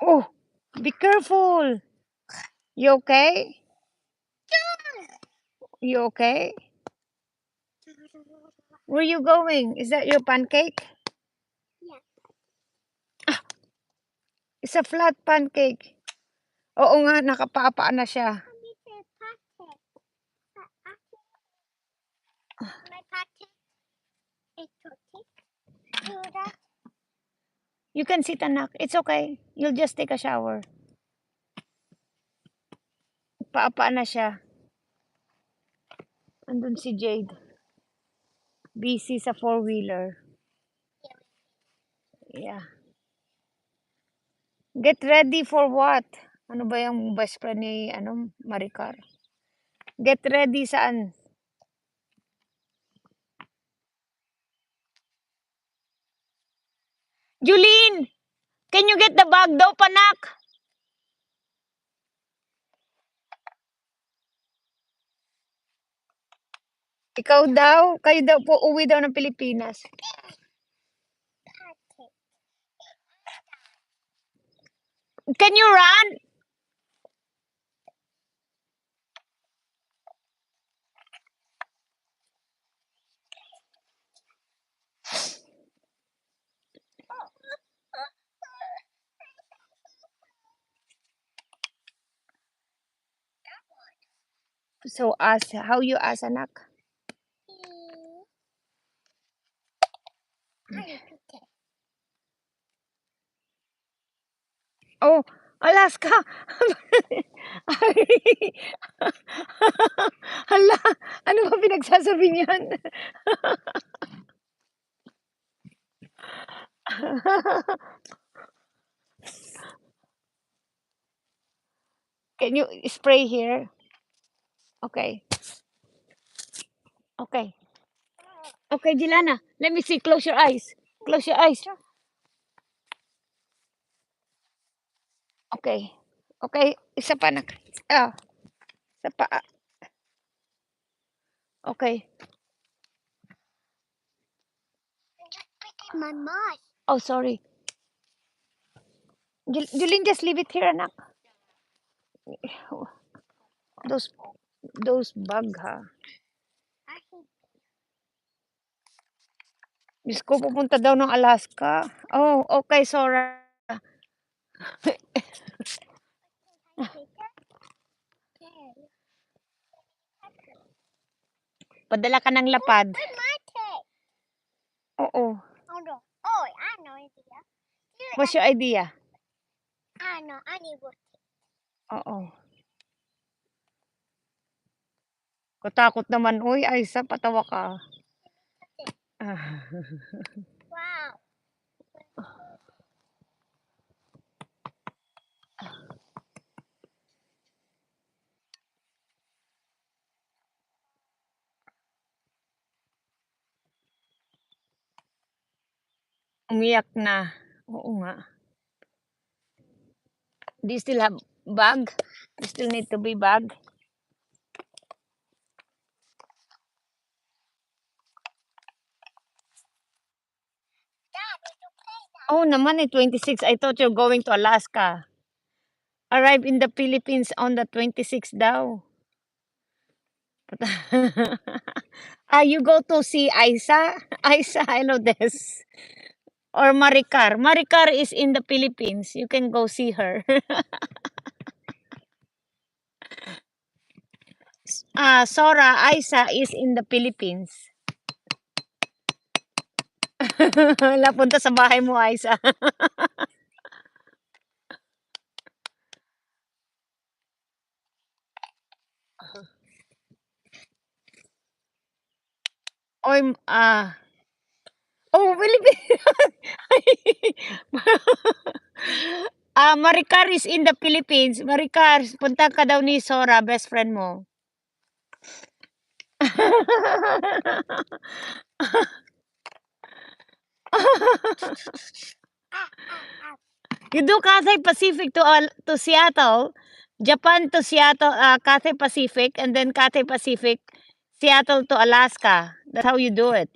Oh, be careful. You okay? You okay? Where you going? Is that your pancake? Yeah. It's a flat pancake. Oo nga, nakapapa na siya. My pancake is too thick. Do that. You can sit, anak. It's okay. You'll just take a shower. Paapa na siya. Andun si Jade. Busy sa four-wheeler. Yeah. Get ready for what? Ano ba yung best friend ni Maricar? Get ready saan? Julene! Can you get the bag daw, panak? Ikaw daw? Kayo daw po uwi daw ng Pilipinas. Can you run? So ask, how you ask, anak? Oh, Alaska. Hala, ano ba pinagsasabi niyan? Can you spray here? Okay. Okay. Okay, Jilana. Let me see. Close your eyes. Close your eyes. Okay. Okay. Isa pa, anak. Isa pa. Okay. My mouth. Oh, sorry. Julene, just leave it here, anak. Those bug, ha? Diyos ko, pupunta daw ng Alaska. Oh, okay, Sora. Padala ka ng lapad. Oo. Oh, I know idea. What's your idea? I know. I need what. Oo. Katakot naman. Uy, Aisa, patawa ka. Wow. Umiyak na. Oo nga. Do you still have bag? You still need to be bag? Oh, naman 26. I thought you're going to Alaska. Arrive in the Philippines on the 26 daw. You go to see Aisa? Aisa, I know this. Or Maricar. Maricar is in the Philippines. You can go see her. Sora, Aisa is in the Philippines. Lapunta sa bahay mo, Aisa. Oy, oh, Philippines. Maricar is in the Philippines. Maricar, punta ka daw ni Sora, best friend mo. You do Cathay Pacific to Seattle, Japan to Seattle, Cathay Pacific, and then Cathay Pacific, Seattle to Alaska. That's how you do it.